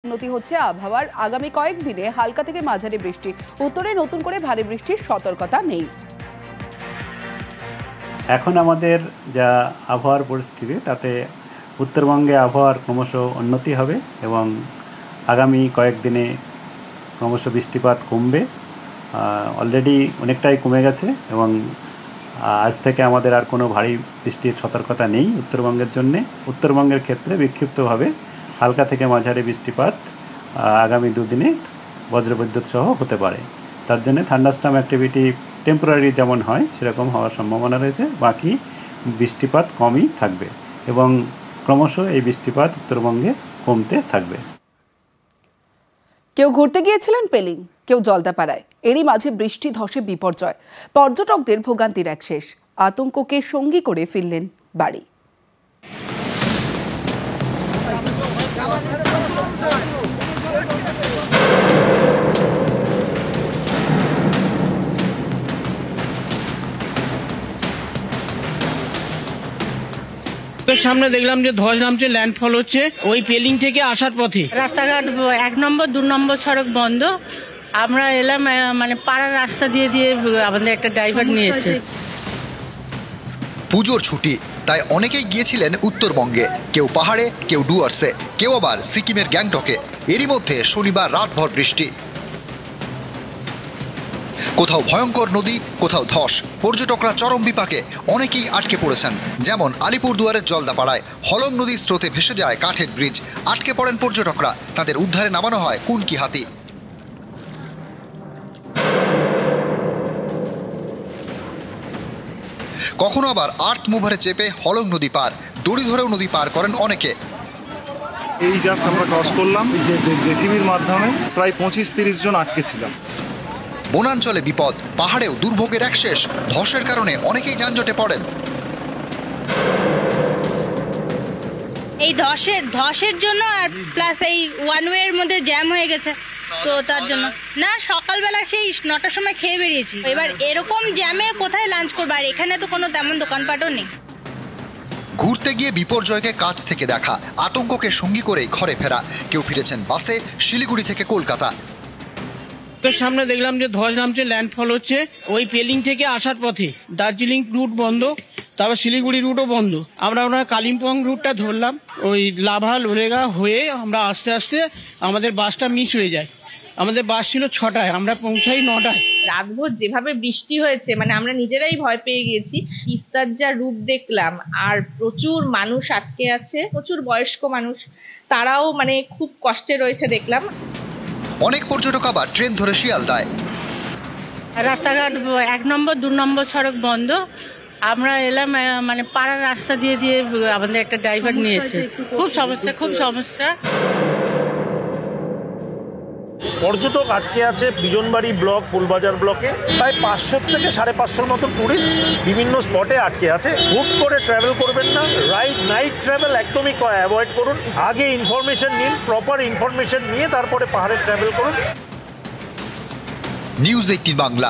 উন্নতি হচ্ছে আবহাওয়ার। আগামী কয়েকদিনে হালকা থেকে মাঝারি বৃষ্টি, উত্তরে নতুন করে ভারী বৃষ্টির সতর্কতা নেই। এখন আমাদের যা আবহাওয়ার পরিস্থিতি তাতে উত্তরবঙ্গে আবহাওয়ার ক্রমশ উন্নতি হবে এবং আগামী কয়েকদিনে ক্রমশ বৃষ্টিপাত কমবে। অলরেডি অনেকটাই কমে গেছে এবং আজ থেকে আমাদের আর কোনো ভারী বৃষ্টির সতর্কতা নেই উত্তরবঙ্গের জন্যে। উত্তরবঙ্গের ক্ষেত্রে বিক্ষিপ্তভাবে হালকা থেকে মাঝারি বৃষ্টিপাত আগামী দুদিনে বজ্রবিদ্যুৎ সহ হতে পারে। তার জন্য থান্ডারস্টর্ম অ্যাক্টিভিটি টেম্পোরারি যেমন হয় সেরকম হওয়ার সম্ভাবনা রয়েছে। বাকি বৃষ্টিপাত কমই থাকবে এবং ক্রমশ এই বৃষ্টিপাত উত্তরবঙ্গে কমতে থাকবে। কেউ ঘুরতে গিয়েছিলেন পেলিং, কেউ জলদাপাড়ায়। এরই মাঝে বৃষ্টি ধসে বিপর্যয়, পর্যটকদের ভোগান্তির এক শেষ। আতঙ্ককে সঙ্গী করে ফিরলেন বাড়ি। সামনে দেখলাম যে ধস নামছে, ল্যান্ডফল হচ্ছে ওই পেলিং থেকে আসার পথে। রাস্তাঘাট 1 নম্বর 2 নম্বর সড়ক বন্ধ। আমরা এলাম মানে পাড়ার রাস্তা দিয়ে আমাদের একটা ড্রাইভার নিয়ে এসে। পুজোর ছুটি, তাই অনেকেই গিয়েছিলেন উত্তরবঙ্গে, কেউ পাহাড়ে, কেউ ডুয়ার্সে, কেউ আবার সিকিমের গ্যাংটকে। এরই মধ্যে শনিবার রাতভর বৃষ্টি, কোথাও ভয়ঙ্কর নদী, কোথাও ধস। পর্যটকরা চরম বিপাকে, অনেকেই আটকে পড়েছেন। যেমন আলিপুরদুয়ারের জলদাপাড়ায় হলং নদীর স্রোতে ভেসে যায় কাঠের ব্রিজ, আটকে পড়েন পর্যটকরা। তাদের উদ্ধারে নামানো হয় কুনকি হাতি। কখনো আবার আর্থ মুভারে চেপে হলং নদী পার, দড়ি ধরেও নদী পার করেন অনেকে। এই জাস্ট আমরা ক্রস করলাম জেসিবির মাধ্যমে, প্রায় 25-30 জন আটকে ছিলাম। বনাঞ্চলে বিপদ, পাহাড়েও দুর্ভোগের এক শেষ। ধসের কারণে অনেকেই যানজটে পড়েন। এই ধসের জন্য আর প্লাস এই ওয়ান ওয়ে এর মধ্যে জ্যাম হয়ে গেছে, তো তার জন্য না সকালবেলা সেই 9টার সময় খেয়ে বেরিয়েছি। এবার এরকম জ্যামে কোথায় লাঞ্চ করবো, আর এখানে তো কোনো তেমন দোকানপাটও নেই। ঘুরতে গিয়ে বিপর্যয়কে কাছ থেকে দেখা, আতঙ্ককে সঙ্গী করেই ঘরে ফেরা। কেউ ফিরেছেন বাসে শিলিগুড়ি থেকে কলকাতা। সামনে দেখলাম যে ধস নামছে, ল্যান্ডফল হচ্ছে ওই পেলিং থেকে আসার পথে। দার্জিলিং রুট বন্ধ, তারপর শিলিগুড়ি রুটও বন্ধ। আমরা কালিম্পং রুটটা ধরলাম, ওই লাভা লোরেগা হয়ে আমরা আস্তে আস্তে আমাদের বাসটা মিস হয়ে যায়। আমাদের বাস ছিল 6টায়, আমরা পৌঁছাই 9টায়। রাতভর যেভাবে বৃষ্টি হয়েছে, মানে আমরা নিজেরাই ভয় পেয়ে গেছি। তিস্তার যা রূপ দেখলাম, আর প্রচুর মানুষ আটকে আছে, প্রচুর বয়স্ক মানুষ, তারাও মানে খুব কষ্টে রয়েছে দেখলাম। অনেক পর্যটক আবার ট্রেন ধরে শিয়ালদায়। রাস্তাঘাট 1 নম্বর 2 নম্বর সড়ক বন্ধ। আমরা এলাম মানে পাড়ার রাস্তা দিয়ে আমাদের একটা ড্রাইভার নিয়ে এসে। খুব সমস্যা। পর্যটক আটকে আছে বিজনবাড়ি ব্লক, ফুলবাজার ব্লকে। প্রায় 500 থেকে 550 মতো টুরিস্ট বিভিন্ন স্পটে আটকে আছে। হুট করে ট্রাভেল করবেন না, নাইট ট্রাভেল একদমই অ্যাভয়েড করুন। আগে ইনফরমেশন নিন, প্রপার ইনফরমেশন নিয়ে তারপরে পাহাড়ে ট্রাভেল করুন। নিউজ 18 বাংলা।